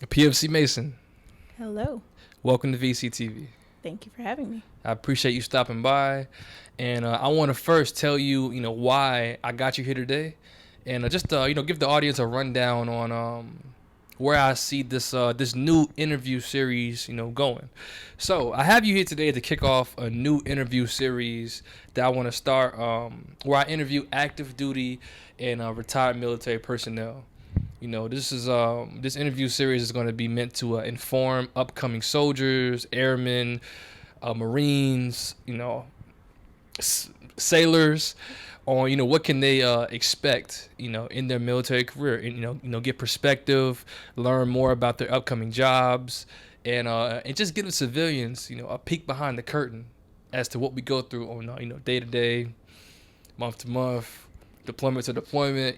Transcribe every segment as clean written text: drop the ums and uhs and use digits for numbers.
PFC Mason, Hello. welcome to VCTV. Thank you for having me. I appreciate you stopping by, and I want to first tell you, why I got you here today, and just give the audience a rundown on where I see this new interview series, going. So I have you here today to kick off a new interview series that I want to start, where I interview active duty and retired military personnel. This interview series is going to be meant to inform upcoming soldiers, airmen, Marines, sailors, on what can they expect, in their military career, and get perspective, learn more about their upcoming jobs, and just give the civilians, a peek behind the curtain as to what we go through on day to day, month to month, deployment to deployment,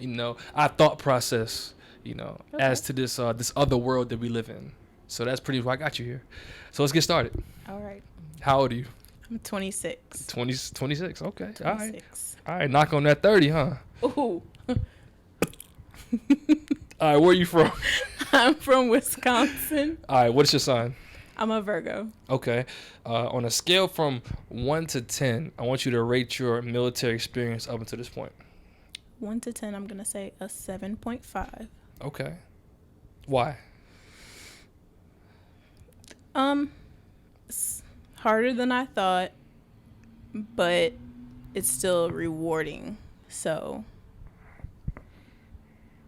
our thought process. Okay. As to this other world that we live in. So that's pretty much why I got you here. So let's get started. All right. How old are you? I'm 26. 26. Okay. 26. All right. Knock on that 30, huh? Ooh. All right. Where are you from? I'm from Wisconsin. All right. What's your sign? I'm a Virgo. Okay. On a scale from 1 to 10, I want you to rate your military experience up until this point. 1 to 10, I'm going to say a 7.5. Okay. Why? It's harder than I thought, but it's still rewarding. So,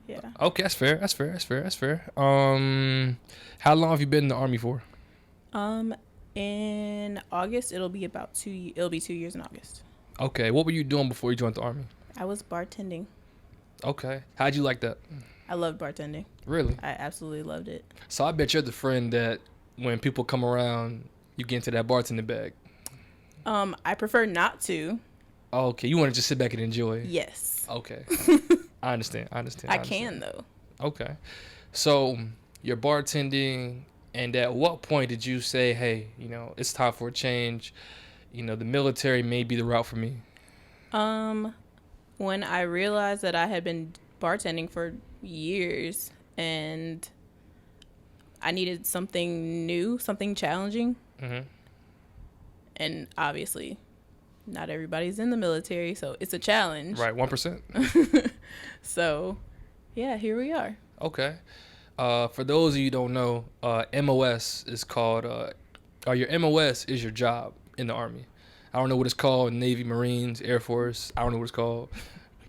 yeah. Okay, that's fair. How long have you been in the Army for? In August, it'll be 2 years in August. Okay. What were you doing before you joined the Army? I was bartending. Okay. How'd you like that? I loved bartending. Really? I absolutely loved it. So I bet you're the friend that when people come around, you get into that bartending bag. I prefer not to. Oh, okay. You want to just sit back and enjoy? Yes. Okay. I understand. I can, though. Okay. So you're bartending, and at what point did you say, hey, it's time for a change? The military may be the route for me. When I realized that I had been bartending for years and I needed something new, something challenging. Mm-hmm. And obviously, not everybody's in the military, so it's a challenge. Right, 1%. So, yeah, here we are. Okay. For those of you who don't know, MOS is called, your MOS is your job in the Army. I don't know what it's called, Navy, Marines, Air Force. I don't know what it's called.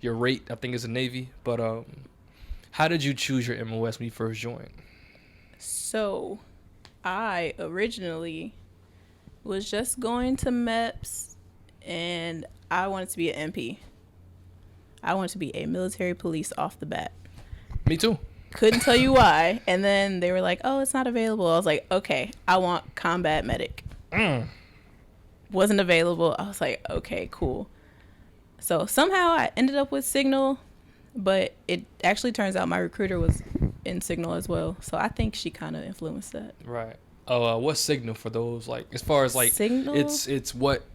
Your rate, I think, is a Navy. But how did you choose your MOS when you first joined? So, I originally was just going to MEPS, and I wanted to be an MP. I wanted to be a military police off the bat. Me too. Couldn't tell you why. And then they were like, oh, it's not available. I was like, okay, I want combat medic. Wasn't available. I was like, okay, cool. So somehow I ended up with Signal, but it actually turns out my recruiter was in Signal as well. So I think she kind of influenced that. Right. What's Signal for those, as far as Signal? It's what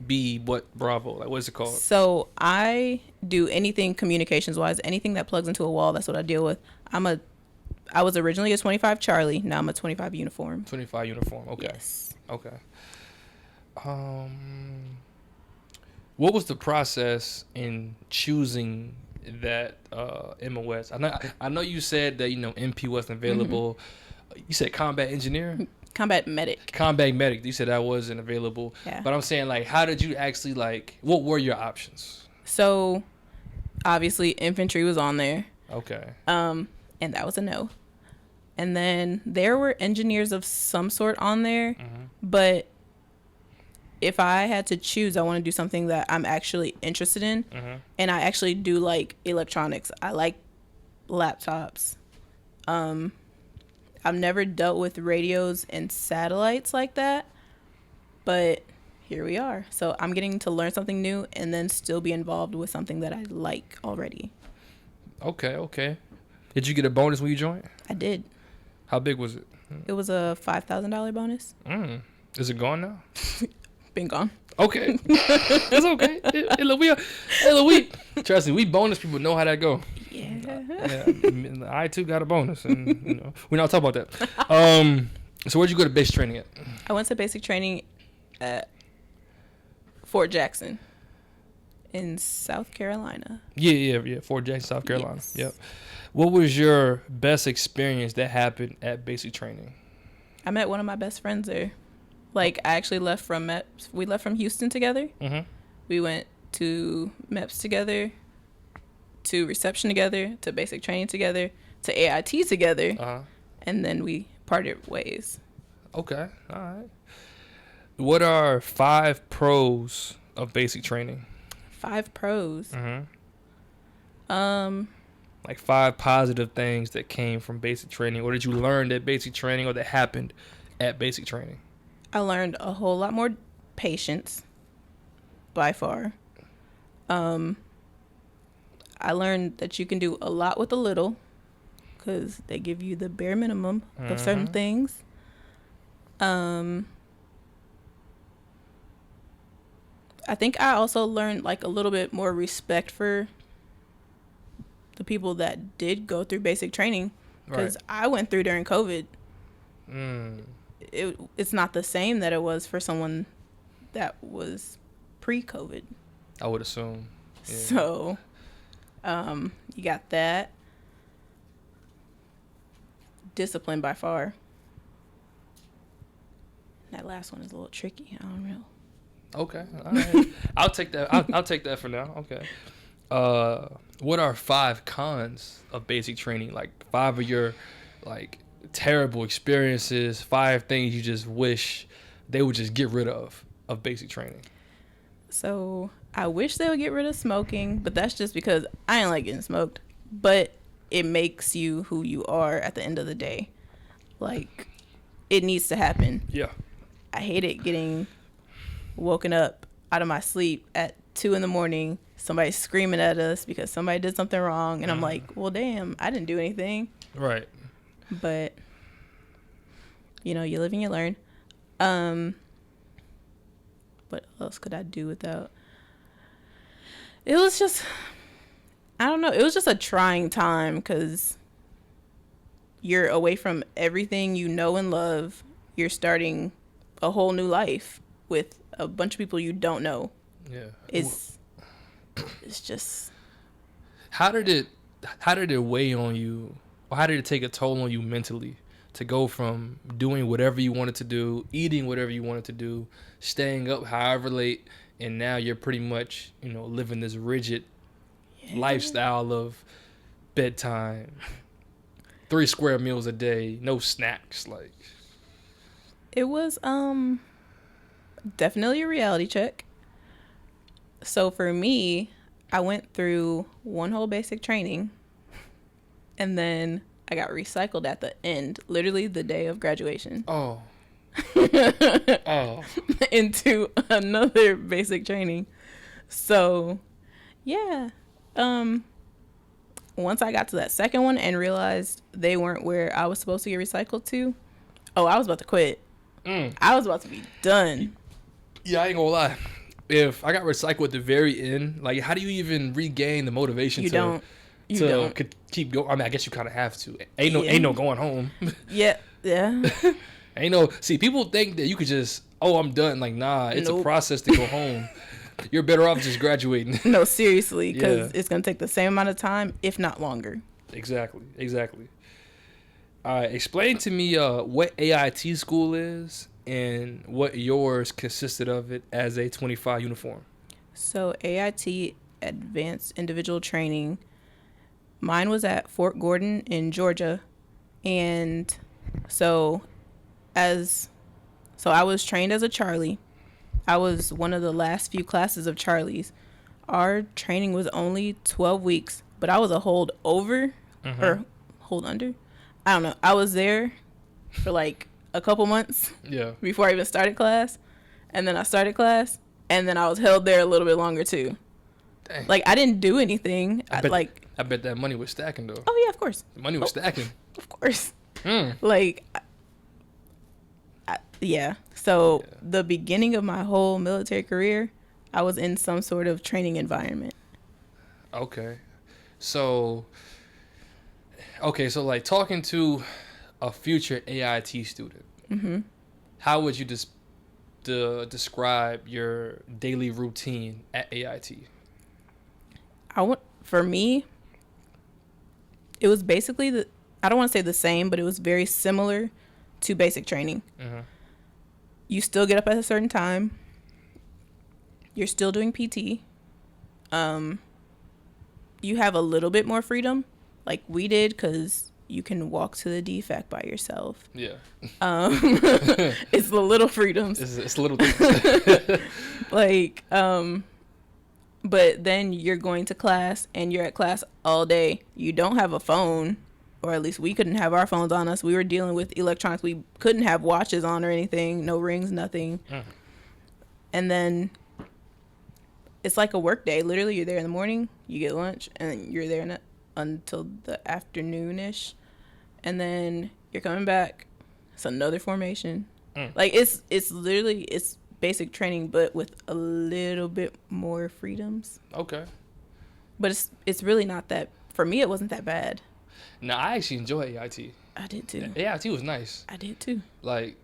Bravo, what's it called? So I do anything communications wise, anything that plugs into a wall. That's what I deal with. I was originally a 25 Charlie. Now I'm a 25 uniform. 25 uniform. Okay. Yes. Okay. What was the process in choosing that MOS? I know you said that MP wasn't available. Mm-hmm. You said combat engineer? Combat medic. Combat medic. You said that wasn't available. Yeah. But I'm saying how did you actually what were your options? So obviously infantry was on there. Okay. And that was a no. And then there were engineers of some sort on there, mm-hmm. But if I had to choose, I want to do something that I'm actually interested in. Mm-hmm. And I actually do like electronics. I like laptops. I've never dealt with radios and satellites like that, but here we are. So I'm getting to learn something new and then still be involved with something that I like already. Okay. Did you get a bonus when you joined? I did. How big was it? It was a $5,000 bonus. Is it gone now? Been gone. Okay. It's okay. Look, trust me, we bonus people know how that go. Yeah. Yeah, I too got a bonus, and we're not talking about that. So where'd you go to basic training at? I went to basic training at Fort Jackson in South Carolina. Yeah. Fort Jackson, South Carolina. Yes. Yep. What was your best experience that happened at basic training? I met one of my best friends there. Like, I actually left from MEPS. We left from Houston together. Mm-hmm. We went to MEPS together, to reception together, to basic training together, to AIT together, and then we parted ways. Okay, all right. What are 5 pros of basic training? 5 pros. Like 5 positive things that came from basic training, or that you learned at basic training, or that happened at basic training. I learned a whole lot more patience, by far. I learned that you can do a lot with a little, because they give you the bare minimum of certain things. I think I also learned like a little bit more respect for the people that did go through basic training, because I went through during COVID. It's not the same that it was for someone that was pre-COVID. I would assume. Yeah. So, you got that. Discipline by far. That last one is a little tricky. I don't know. Okay, all right. I'll take that. I'll take that for now. Okay. What are 5 cons of basic training? Like 5 of your like terrible experiences. 5 things you just wish they would just get rid of basic training. So I wish they would get rid of smoking, but that's just because I ain't like getting smoked. But it makes you who you are at the end of the day. Like, it needs to happen. Yeah. I hated getting woken up out of my sleep at 2 a.m, somebody screaming at us because somebody did something wrong, and I'm like, well, damn, I didn't do anything. Right. But you live and you learn. What else could I do without? It was just, I don't know, it was just a trying time, because you're away from everything you know and love. You're starting a whole new life with a bunch of people you don't know. Yeah. It's just. How did it weigh on you, or how did it take a toll on you mentally to go from doing whatever you wanted to do, eating whatever you wanted to do, staying up however late, and now you're pretty much, living this rigid lifestyle of bedtime, 3 square meals a day, no snacks, like. It was definitely a reality check. So for me, I went through one whole basic training, and then I got recycled at the end, literally the day of graduation. Oh. Into another basic training. So, yeah. Once I got to that second one and realized they weren't where I was supposed to get recycled to, I was about to quit. I was about to be done. Yeah, I ain't gonna lie. If I got recycled at the very end, like, how do you even regain the motivation You to don't. keep going? I mean, I guess you kind of have to. Ain't no going home. Yeah. Ain't no. See, people think that you could just, I'm done. Like, nah, it's a process to go home. You're better off just graduating. No, seriously, because it's gonna take the same amount of time, if not longer. Exactly. All right, explain to me what AIT School is and what yours consisted of it as a 25 uniform. So AIT, Advanced Individual Training, mine was at Fort Gordon in Georgia, and so I was trained as a Charlie. I was one of the last few classes of Charlies. Our training was only 12 weeks, but I was a hold over or hold under. I don't know. I was there for like a couple months before I even started class. And then I started class, and then I was held there a little bit longer too. Dang. Like, I didn't do anything. I bet that money was stacking though. Oh yeah, of course. The money was stacking. Of course. Like, So the beginning of my whole military career, I was in some sort of training environment. Okay. So Okay, so like talking to a future AIT student, Mm-hmm. how would you describe your daily routine at AIT? For me, it was basically I don't want to say the same, but it was very similar to basic training. Mm-hmm. You still get up at a certain time. You're still doing PT. You have a little bit more freedom, like we did, because you can walk to the DFAC by yourself. Yeah. It's the little freedoms. It's little things. Like, but then you're going to class and you're at class all day. You don't have a phone, or at least we couldn't have our phones on us. We were dealing with electronics. We couldn't have watches on or anything, no rings, nothing. And then it's like a work day. Literally, you're there in the morning, you get lunch, and you're there until the afternoon-ish. And then you're coming back. It's another formation. Like, it's literally, it's basic training, but with a little bit more freedoms. Okay. But it's really not that, for me, it wasn't that bad. No, I actually enjoy AIT. I did too. AIT was nice. I did too. Like,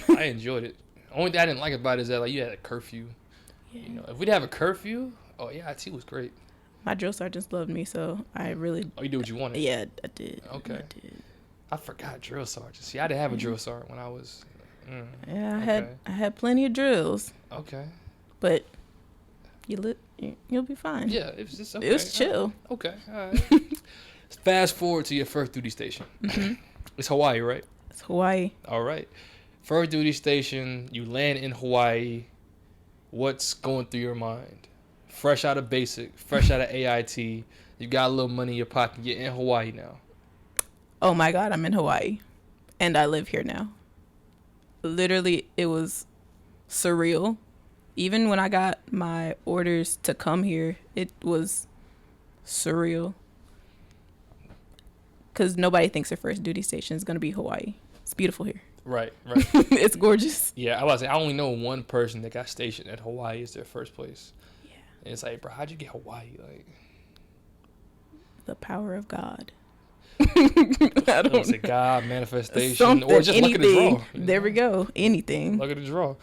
I enjoyed it. Only thing I didn't like about it is that like you had a curfew. Yeah. You know, if we'd have a curfew, AIT was great. My drill sergeants loved me, so I really. Oh, you did what you wanted. Yeah, I did. Okay. I did. I forgot drill sergeant. See, I didn't have a drill sergeant when I was. Yeah, I had plenty of drills. Okay. But you'll be fine. Yeah, it was just okay. It was chill. Okay. All right. Fast forward to your first duty station. Mm-hmm. It's Hawaii, right? It's Hawaii. All right. First duty station, you land in Hawaii. What's going through your mind? Fresh out of basic, fresh out of AIT. You got a little money in your pocket. You're in Hawaii now. Oh my God, I'm in Hawaii. And I live here now. Literally, it was surreal. Even when I got my orders to come here, it was surreal. Because nobody thinks their first duty station is going to be Hawaii. It's beautiful here. Right. It's gorgeous. Yeah, I was saying, I only know one person that got stationed at Hawaii as their first place. Yeah. And it's like, bro, how'd you get Hawaii? Like, the power of God. I don't know. God, manifestation, something, or just anything. luck of the draw. There we go. Anything. Luck of the draw.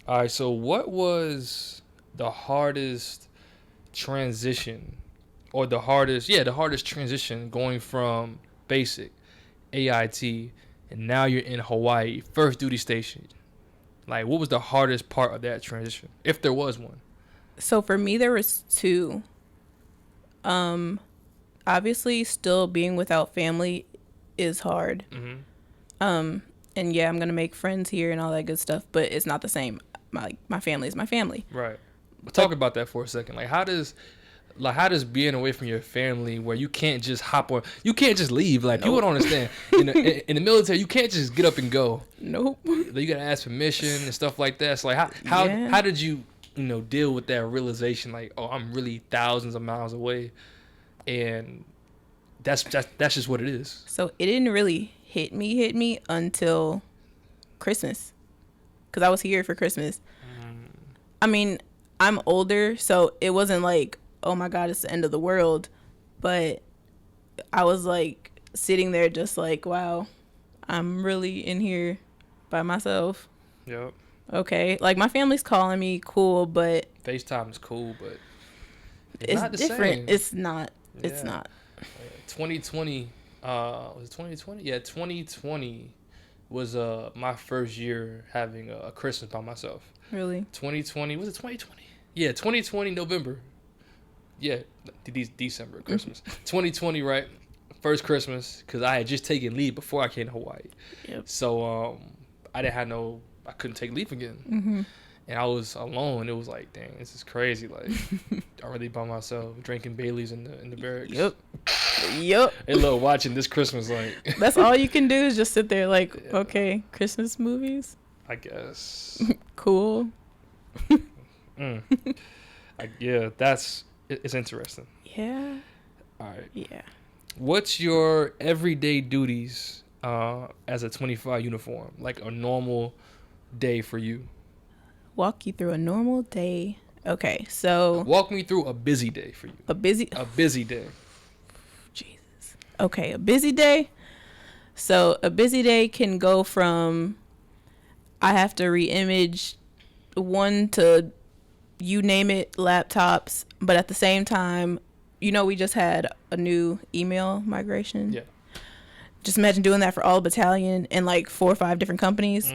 All right, so what was the hardest transition, or the hardest transition going from basic, AIT, and now you're in Hawaii, first duty station? Like, what was the hardest part of that transition, if there was one? So for me, there was two. Obviously, still being without family is hard. Mm-hmm. And yeah, I'm gonna make friends here and all that good stuff, but it's not the same. My family is my family. Right. But talk about that for a second. Like, how does being away from your family, where you can't just hop on, you can't just leave. Like, people don't understand. In the military, you can't just get up and go. Nope. You gotta ask permission and stuff like that. So like, how did you deal with that realization? Like, oh, I'm really thousands of miles away, and that's just what it is. So it didn't really hit me until Christmas, because I was here for Christmas. I mean, I'm older, so it wasn't like, oh my God, it's the end of the world. But I was like sitting there just like, wow, I'm really in here by myself. Yep. Okay. Like, my family's calling me, cool, but FaceTime is cool, but it's not the different. same. It's not. Yeah. It's not. 2020, was it 2020? Yeah, 2020 was my first year having a Christmas by myself. Really? 2020, was it 2020? Yeah, 2020 November. Yeah, December Christmas. 2020, right? First Christmas, because I had just taken leave before I came to Hawaii. Yep. So I couldn't take leave again. Mm-hmm. And I was alone. It was like, dang, this is crazy. Like, I'm really by myself, drinking Baileys in the barracks. Yep. They love watching this Christmas. Like, That's all you can do is just sit there like, yeah. Okay, Christmas movies. I guess. Cool. Yeah, it's interesting. Yeah. All right. Yeah. What's your everyday duties as a 25 uniform? Like a normal day for you? Walk you through a normal day. Okay, so walk me through a busy day for you. A busy day. Jesus. Okay, a busy day. So a busy day can go from I have to re-image one to you name it laptops, but at the same time, we just had a new email migration. Yeah. Just imagine doing that for all battalion and like 4 or 5 different companies.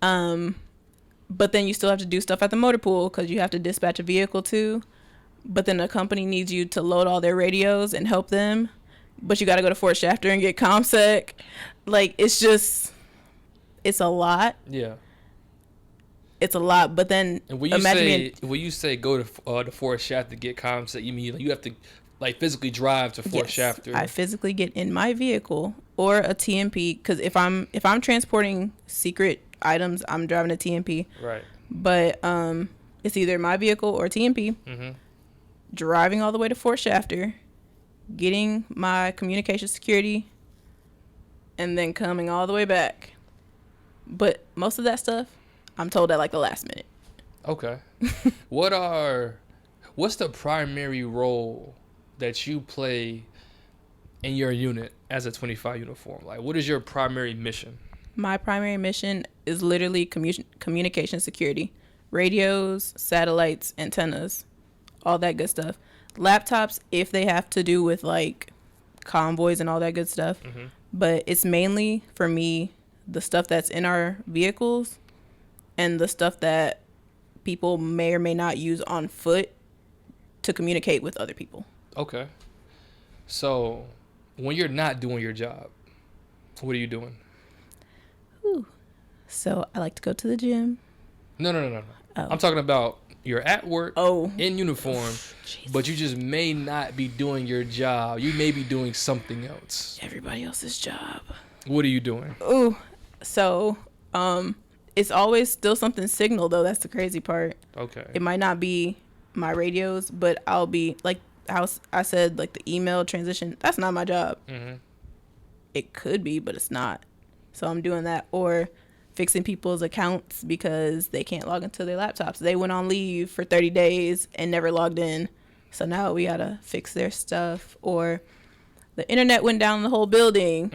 But then you still have to do stuff at the motor pool because you have to dispatch a vehicle too. But then the company needs you to load all their radios and help them. But you got to go to Fort Shafter and get ComSec. Like, it's a lot. Yeah. It's a lot. But then and when you say go to Fort Shafter to get ComSec, you mean like, you have to like physically drive to Fort Shafter? I physically get in my vehicle or a TMP because if I'm transporting secret items, I'm driving a TMP. Right. But it's either my vehicle or TMP. Driving all the way to Fort Shafter, getting my communication security, and then coming all the way back. But most of that stuff, I'm told at like the last minute. Okay. What's the primary role that you play in your unit as a 25 uniform? Like, what is your primary mission? My primary mission is literally communication security. Radios, satellites, antennas, all that good stuff. Laptops, if they have to do with like convoys and all that good stuff. But it's mainly for me the stuff that's in our vehicles and the stuff that people may or may not use on foot to communicate with other people. Okay. So when you're not doing your job, what are you doing? So I like to go to the gym. No. Oh. I'm talking about you're at work in uniform, but you just may not be doing your job. You may be doing something else. Everybody else's job. What are you doing? So it's always still something signal though. That's the crazy part. Okay. It might not be my radios, but I'll be like how I said, like the email transition. That's not my job. It could be, but it's not. So I'm doing that or fixing people's accounts because they can't log into their laptops. They went on leave for 30 days and never logged in. So now we got to fix their stuff. Or the internet went down in the whole building.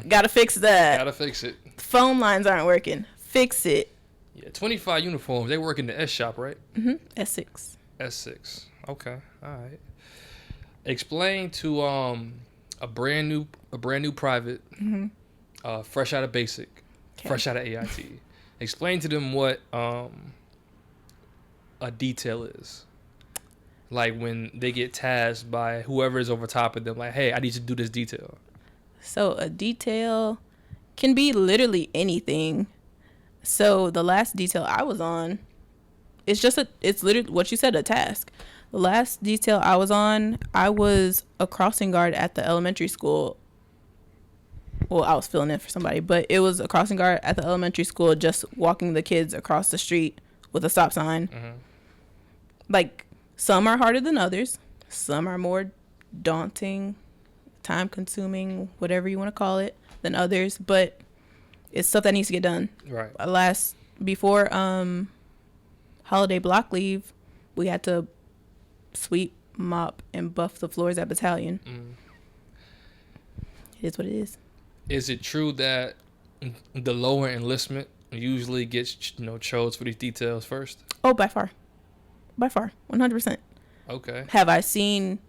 Got to fix that. Got to fix it. Phone lines aren't working. Fix it. Yeah, 25 uniforms. They work in the S shop, right? S6. S6. Okay. All right. Explain to a brand new private, fresh out of basic, fresh out of AIT. Explain to them what a detail is. Like when they get tasked by whoever is over top of them, like, hey, I need you to do this detail. So a detail can be literally anything. So the last detail I was on, it's literally what you said, a task. The last detail I was on, I was a crossing guard at the elementary school. Well, I was filling in for somebody, but it was a crossing guard at the elementary school, just walking the kids across the street with a stop sign. Like, some are harder than others. Some are more daunting, time-consuming, whatever you want to call it, than others. But it's stuff that needs to get done. Right. Before holiday block leave, we had to sweep, mop, and buff the floors at battalion. It is what it is. Is it true that the lower enlistment usually gets chose for these details first? Oh, by far, 100%. Okay. Have I seen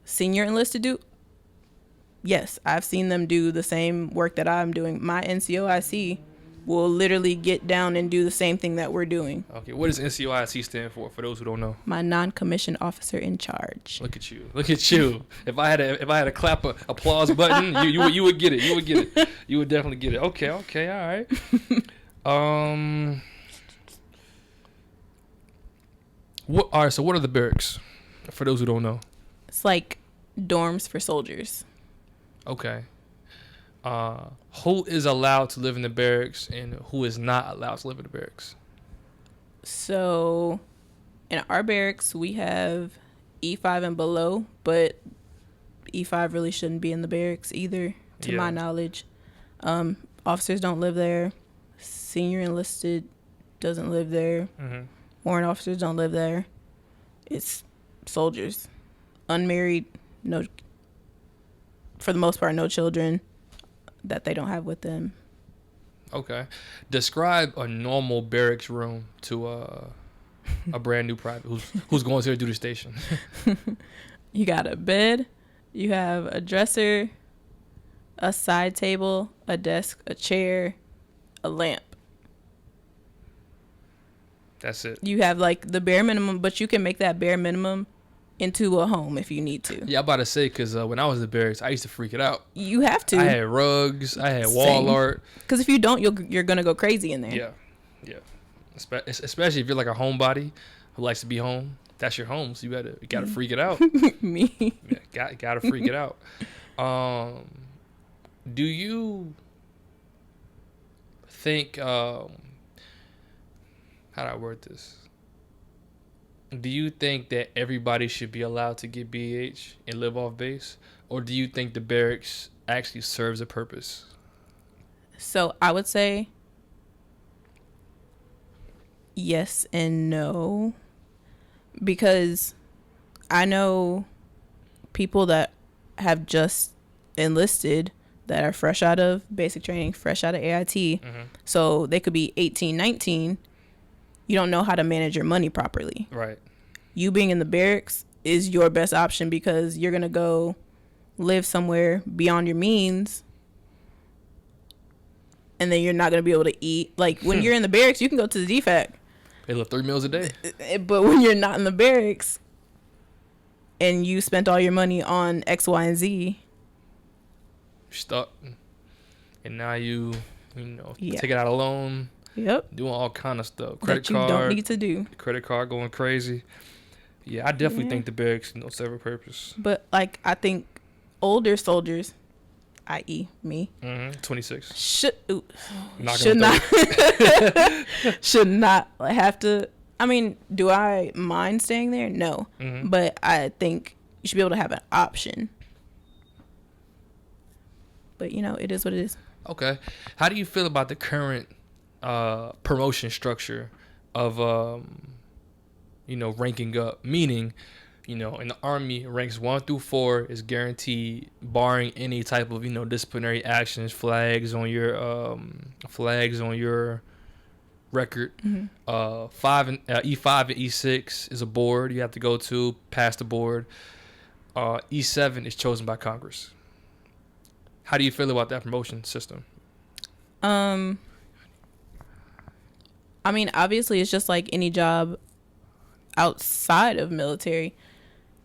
senior enlisted do? Yes, I've seen them do the same work that I'm doing. My NCOIC will literally get down and do the same thing that we're doing. Okay, what does NCOIC stand for those who don't know? My non-commissioned officer in charge. Look at you. If I had a clap applause button, you would get it. You would get it. You would definitely get it. Okay, all right. All right, so what are the barracks for those who don't know? It's like dorms for soldiers. Okay. Who is allowed to live in the barracks and who is not allowed to live in the barracks? So in our barracks, we have E5 and below, but E5 really shouldn't be in the barracks either, to my knowledge. Officers don't live there. Senior enlisted doesn't live there. Warrant officers don't live there. It's soldiers. Unmarried, no for the most part, no children that they don't have with them. Okay. Describe a normal barracks room to a brand new private who's going to do the station. You got a bed, you have a dresser, a side table, a desk, a chair, a lamp. That's it. You have like the bare minimum, but you can make that bare minimum into a home if you need to. Yeah, I'm about to say, because when I was in barracks, I used to freak it out. You have to. I had rugs. I had wall art. Because if you don't, you're going to go crazy in there. Yeah. Yeah. Especially if you're like a homebody who likes to be home. That's your home, so you gotta freak it out. Me. Yeah, gotta freak it out. Do you think how do I word this? Do you think that everybody should be allowed to get BH and live off base, or do you think the barracks actually serves a purpose? So I would say yes and no, because I know people that have just enlisted that are fresh out of basic training, fresh out of AIT. Mm-hmm. So they could be 18, 19. You don't know how to manage your money properly. Right. You being in the barracks is your best option because you're going to go live somewhere beyond your means. And then you're not going to be able to eat. Like when you're in the barracks, you can go to the DFAC. They live 3 meals a day. But when you're not in the barracks and you spent all your money on X, Y, and Z, you're stuck. And now you take it out a loan. Yep. Doing all kind of stuff. Credit that you card. Don't need to do. Credit card going crazy. Yeah, I definitely think the barracks serve a purpose. But like I think older soldiers, i.e. me, 26, should not have to. I mean, do I mind staying there? No. Mm-hmm. But I think you should be able to have an option. But it is what it is. Okay. How do you feel about the current promotion structure of ranking up? Meaning, in the Army, ranks 1 through 4 is guaranteed, barring any type of disciplinary actions, flags on your record. Mm-hmm. E5 and E6 is a board you have to go to, pass the board. E7 is chosen by Congress. How do you feel about that promotion system? I mean, obviously, it's just like any job outside of military.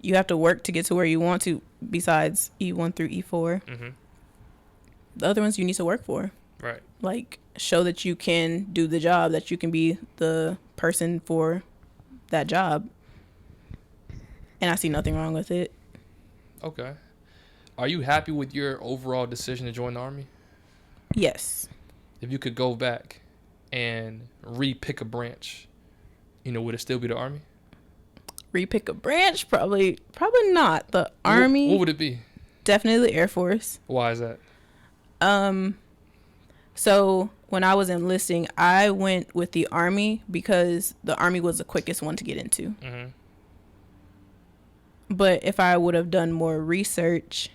You have to work to get to where you want to, besides E1 through E4. Mm-hmm. The other ones you need to work for. Right. Like, show that you can do the job, that you can be the person for that job. And I see nothing wrong with it. Okay. Are you happy with your overall decision to join the Army? Yes. If you could go back and re-pick a branch, would it still be the Army? Re-pick a branch? Probably not. The Army. What would it be? Definitely the Air Force. Why is that? So when I was enlisting, I went with the Army because the Army was the quickest one to get into. Mm-hmm. But if I would have done more research,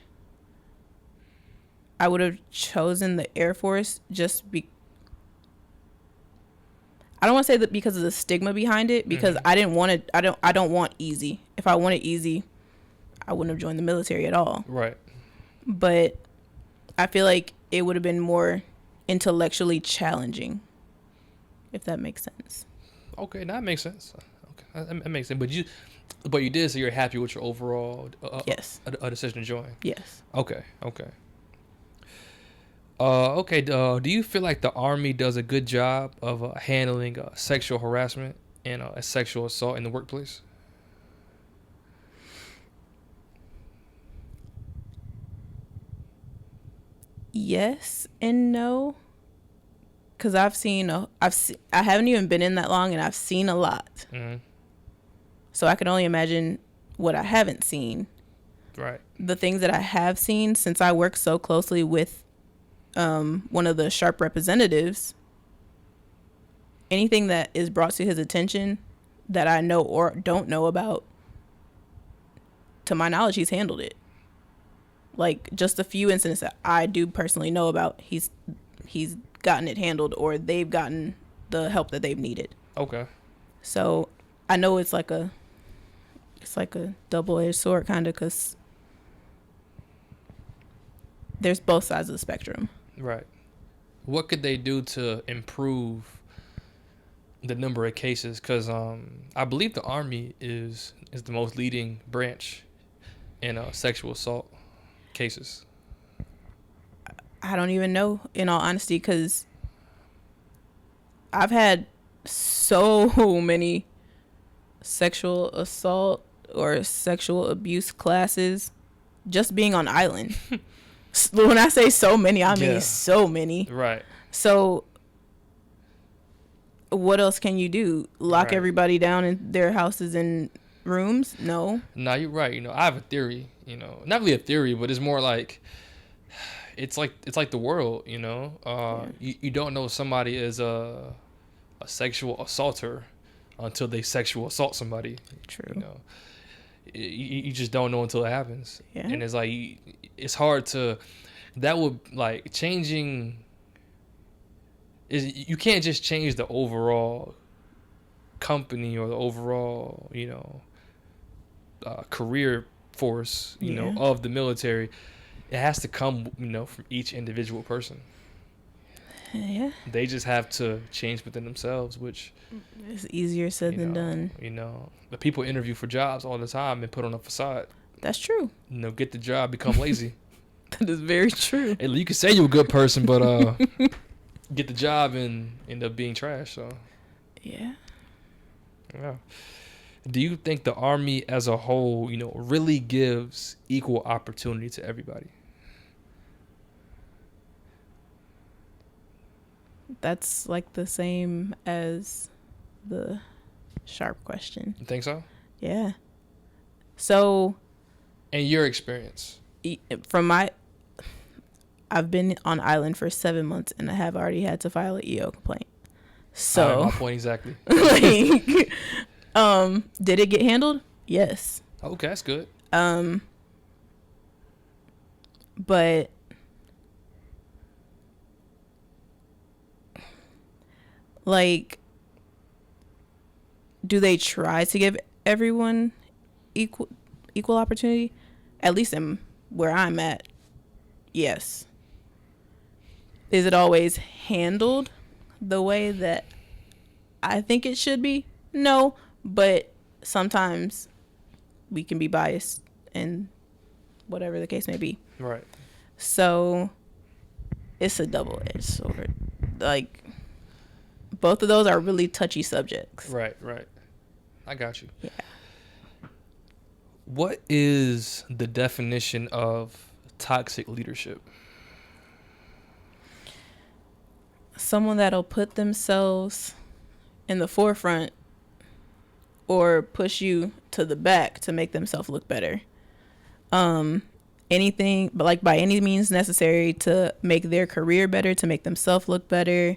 I would have chosen the Air Force I don't want to say that because of the stigma behind it, because I didn't want it. I don't want easy. If I wanted easy, I wouldn't have joined the military at all. Right. But I feel like it would have been more intellectually challenging, if that makes sense. Okay, that makes sense. Okay, that makes sense. But you did say you're happy with your overall yes. a decision to join. Yes. Okay. Do you feel like the Army does a good job of handling sexual harassment and a sexual assault in the workplace? Yes and no, because I haven't even been in that long, and I've seen a lot. Mm-hmm. So I can only imagine what I haven't seen. Right. The things that I have seen, since I work so closely with one of the sharp representatives, anything that is brought to his attention that I know or don't know about, to my knowledge, he's handled it. Like, just a few incidents that I do personally know about, he's gotten it handled, or they've gotten the help that they've needed. Okay. So I know it's like a double-edged sword, kind of, because there's both sides of the spectrum. Right. What could they do to improve the number of cases? Because I believe the Army is the most leading branch in sexual assault cases. I don't even know, in all honesty, because I've had so many sexual assault or sexual abuse classes just being on island. When I say so many, I mean so many. Right. So what else can you do? Lock everybody down in their houses and rooms? No. No, you're right. I have a theory, not really a theory, but it's more like it's like the world, you don't know somebody is a sexual assaulter until they sexual assault somebody. True. You just don't know until it happens. Yeah. And it's like, it's hard to, that would like changing is, you can't just change the overall company or the overall, career force, of the military. It has to come, from each individual person. Yeah. They just have to change within themselves, which it's easier said than done. The people interview for jobs all the time and put on a facade. That's true. Get the job, become lazy. That is very true. You can say you're a good person, but get the job and end up being trash. So yeah. Do you think the Army as a whole, really gives equal opportunity to everybody? That's like the same as the sharp question. You think so? Yeah. So, in your experience, I've been on island for 7 months and I have already had to file an EO complaint. So, my point exactly. Like, did it get handled? Yes. Okay, that's good. But like, do they try to give everyone equal opportunity? At least in where I'm at, yes. Is it always handled the way that I think it should be? No, but sometimes we can be biased and whatever the case may be. Right. So it's a double-edged sword. Like, both of those are really touchy subjects. Right. I got you. Yeah. What is the definition of toxic leadership? Someone that'll put themselves in the forefront or push you to the back to make themselves look better. Anything, but like by any means necessary to make their career better, to make themselves look better.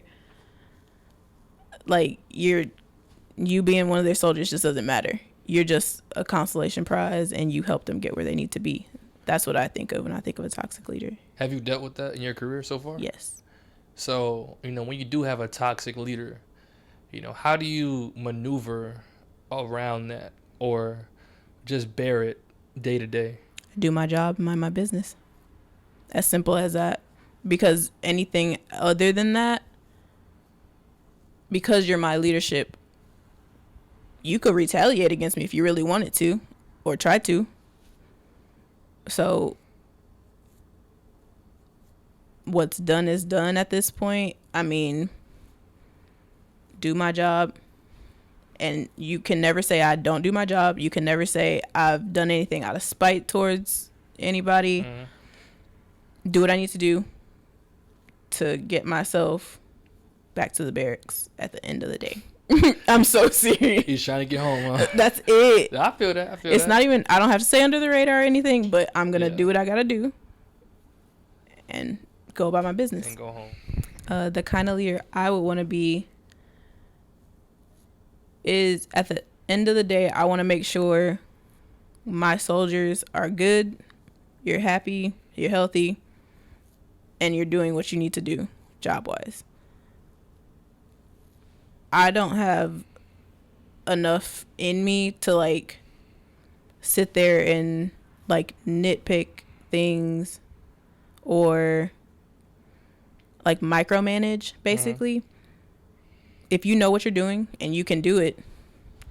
Like, you being one of their soldiers just doesn't matter. You're just a consolation prize and you help them get where they need to be. That's what I think of when I think of a toxic leader. Have you dealt with that in your career so far? Yes. So, when you do have a toxic leader, how do you maneuver around that or just bear it day to day? Do my job, mind my business. As simple as that. Because anything other than that, because you're my leadership, you could retaliate against me if you really wanted to or try to. So what's done is done at this point. I mean, do my job. And you can never say I don't do my job. You can never say I've done anything out of spite towards anybody. Mm-hmm. Do what I need to do to get myself back to the barracks at the end of the day. I'm so serious. He's trying to get home, huh? That's it. I feel that. It's not even, I don't have to stay under the radar or anything, but I'm going to do what I got to do and go about my business. And go home. The kind of leader I would want to be is, at the end of the day, I want to make sure my soldiers are good, you're happy, you're healthy, and you're doing what you need to do job-wise. I don't have enough in me to like sit there and like nitpick things or like micromanage, basically. If you know what you're doing and you can do it,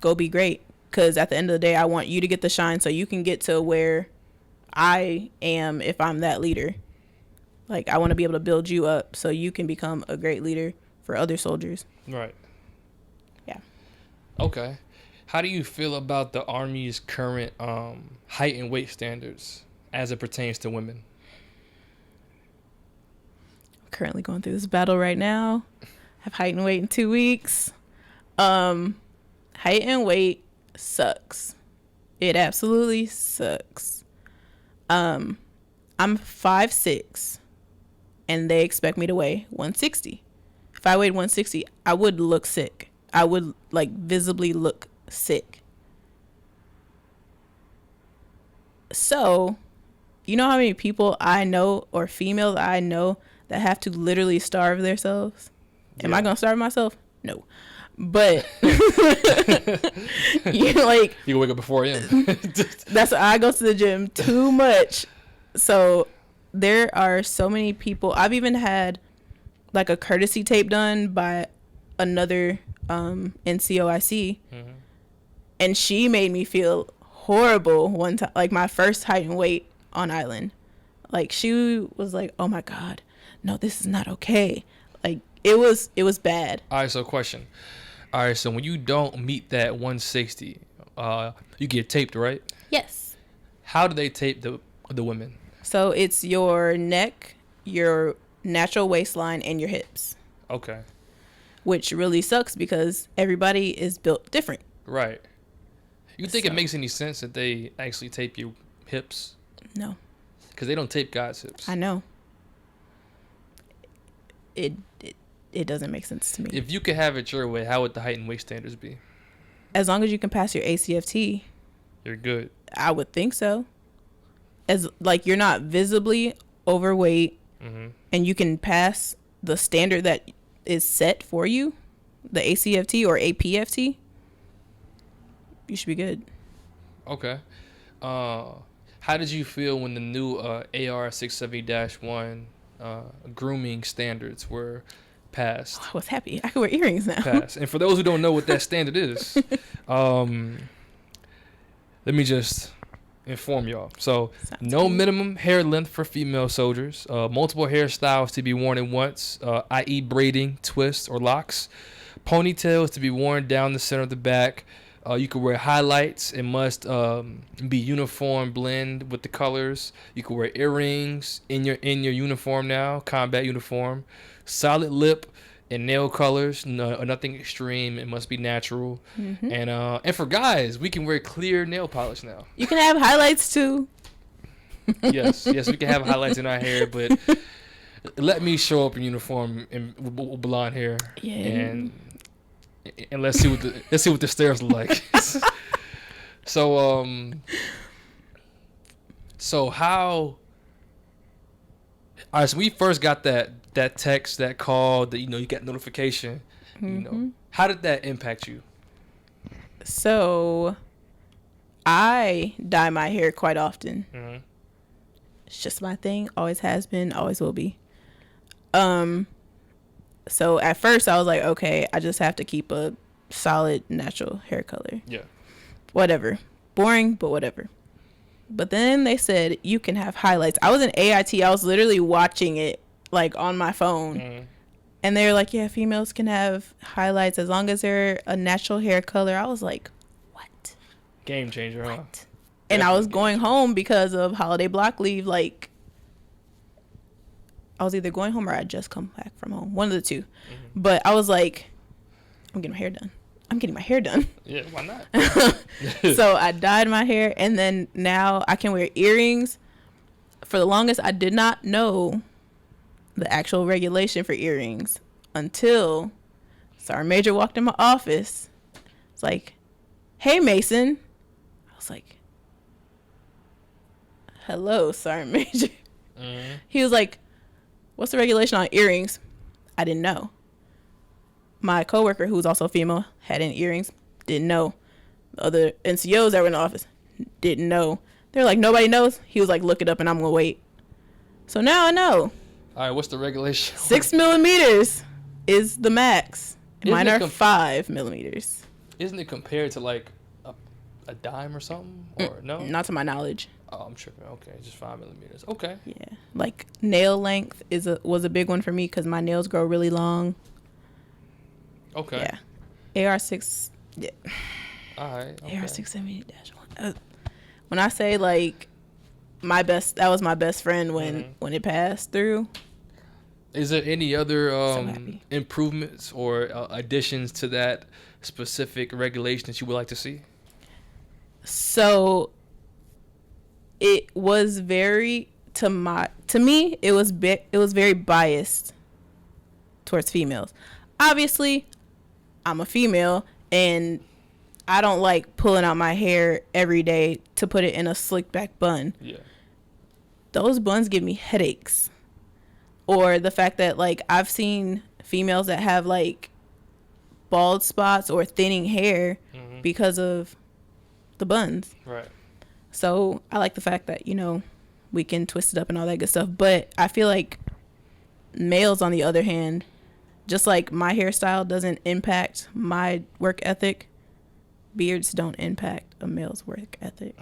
go be great. Because at the end of the day, I want you to get the shine so you can get to where I am if I'm that leader. Like, I want to be able to build you up so you can become a great leader for other soldiers. Right. Yeah. Okay. How do you feel about the Army's current height and weight standards as it pertains to women? I'm currently going through this battle right now. I have height and weight in 2 weeks. Height and weight sucks. It absolutely sucks. I'm 5'6", and they expect me to weigh 160. If I weighed 160, I would look sick. I would like visibly look sick. So, you know how many people I know, or females I know, that have to literally starve themselves? Yeah. Am I gonna starve myself? No. But you like, you wake up at 4 a.m. That's why I go to the gym too much. So there are so many people. I've even had like a courtesy tape done by another NCOIC, and she made me feel horrible one time. Like my first height and weight on island, like she was like, "Oh my God, no, this is not okay." Like it was bad. All right, so question. All right, so when you don't meet that 160, you get taped, right? Yes. How do they tape the women? So it's your neck, your natural waistline, and your hips. Okay. Which really sucks because everybody is built different. Right. You think it makes any sense that they actually tape your hips? No. Because they don't tape guys' hips. I know. It doesn't make sense to me. If you could have it your way, how would the height and weight standards be? As long as you can pass your ACFT, you're good. I would think so. As like you're not visibly overweight, and you can pass the standard that is set for you, the ACFT or APFT, you should be good. Okay. How did you feel when the new AR 670-1 grooming standards were passed? I was happy. I could wear earrings now. Passed. And for those who don't know what that standard is, let me just inform y'all. So, no minimum hair length for female soldiers. Multiple hairstyles to be worn at once, i.e. braiding, twists, or locks. Ponytails to be worn down the center of the back. You can wear highlights. It must be uniform blend with the colors. You can wear earrings in your uniform now, combat uniform. Solid lip and nail colors, nothing extreme. It must be natural. And for guys, we can wear clear nail polish now. You can have highlights too. yes, we can have highlights in our hair, but let me show up in uniform and with blonde hair. Yeah. And let's see what the stairs look like. So how? All right, so we first got that text, that call, that you got notification. How did that impact you? So, I dye my hair quite often. It's just my thing. Always has been. Always will be. So at first I was like, okay, I just have to keep a solid natural hair color. Yeah. Whatever. Boring, but whatever. But then they said you can have highlights. I was in AIT. I was literally watching it like on my phone. And they were like, yeah, females can have highlights as long as they're a natural hair color. I was like, what? Game changer, huh? What? And I was going home because of holiday block leave. Like, I was either going home or I just come back from home. One of the two. But I was like, I'm getting my hair done. Yeah, why not? So I dyed my hair, and then now I can wear earrings. For the longest, I did not know the actual regulation for earrings until Sergeant Major walked in my office. It's like, hey, Mason. I was like, hello, Sergeant Major. He was like, what's the regulation on earrings? I didn't know. My coworker, who was also female, had in earrings. Didn't know. The other NCOs that were in the office didn't know. They're like, nobody knows. He was like, look it up and I'm going to wait. So now I know. All right, what's the regulation? 6 millimeters is the max. Mine are 5 millimeters. Isn't it compared to like a dime or something? Or no? Not to my knowledge. Oh, I'm tripping. Okay, just 5 millimeters. Okay. Yeah, like nail length was a big one for me because my nails grow really long. Okay. Yeah, AR6. Yeah. All right. Okay. AR670-1. When I say like that was my best friend when it passed through. Is there any other improvements or additions to that specific regulation that you would like to see? So it was very to me it was very biased towards females. Obviously, I'm a female and I don't like pulling out my hair every day to put it in a slick back bun. Yeah. Those buns give me headaches. Or the fact that like I've seen females that have like bald spots or thinning hair because of the buns. Right. So I like the fact that, you know, we can twist it up and all that good stuff. But I feel like males, on the other hand, just like my hairstyle doesn't impact my work ethic, beards don't impact a male's work ethic.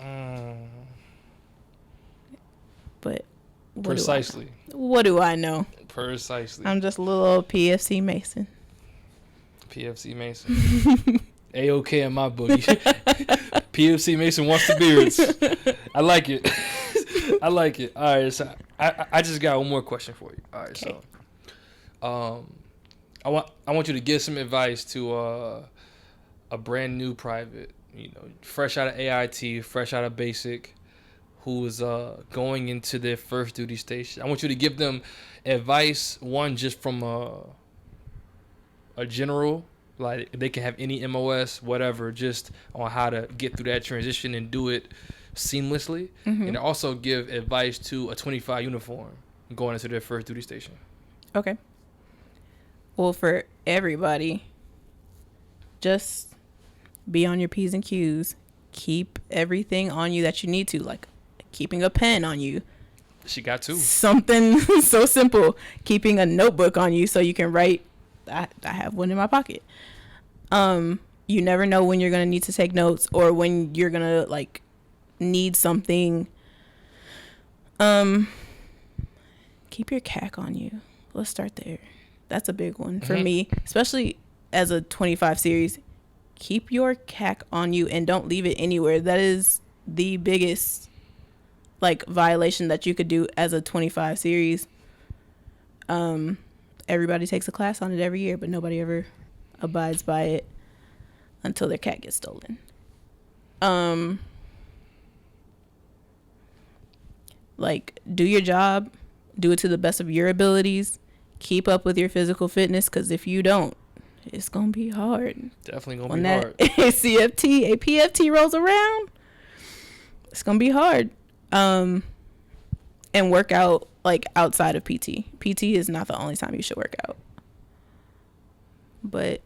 But precisely. What do I know? Precisely. I'm just a little old PFC Mason. PFC Mason. A-OK in my book. PFC Mason wants the beards. I like it. I like it. All right, so I just got one more question for you. All right, okay. So I want you to give some advice to a brand new private, you know, fresh out of AIT, fresh out of basic, who is going into their first duty station. I want you to give them advice, one, just from a general, like they can have any MOS, whatever, just on how to get through that transition and do it seamlessly. And also give advice to a 25 uniform going into their first duty station. Okay. Well, for everybody, just be on your P's and Q's. Keep everything on you that you need to, like keeping a pen on you. She got two. Something so simple. Keeping a notebook on you so you can write. I have one in my pocket. You never know when you're going to need to take notes or when you're going to like need something. Keep your CAC on you. Let's start there. That's a big one for me, especially as a 25 series. Keep your CAC on you and don't leave it anywhere. That is the biggest like violation that you could do as a 25 series. Everybody takes a class on it every year, but nobody ever abides by it until their cat gets stolen. Like, do your job, do it to the best of your abilities, keep up with your physical fitness, because if you don't, it's gonna be hard. Definitely gonna when be hard. A PFT rolls around, it's gonna be hard. And work out like outside of PT. PT is not the only time you should work out. But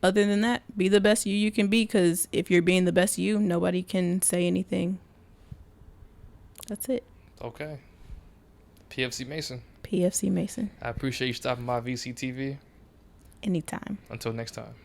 other than that, be the best you can be, because if you're being the best you, nobody can say anything. That's it. Okay. PFC Mason. PFC Mason. I appreciate you stopping by VCTV. Anytime. Until next time.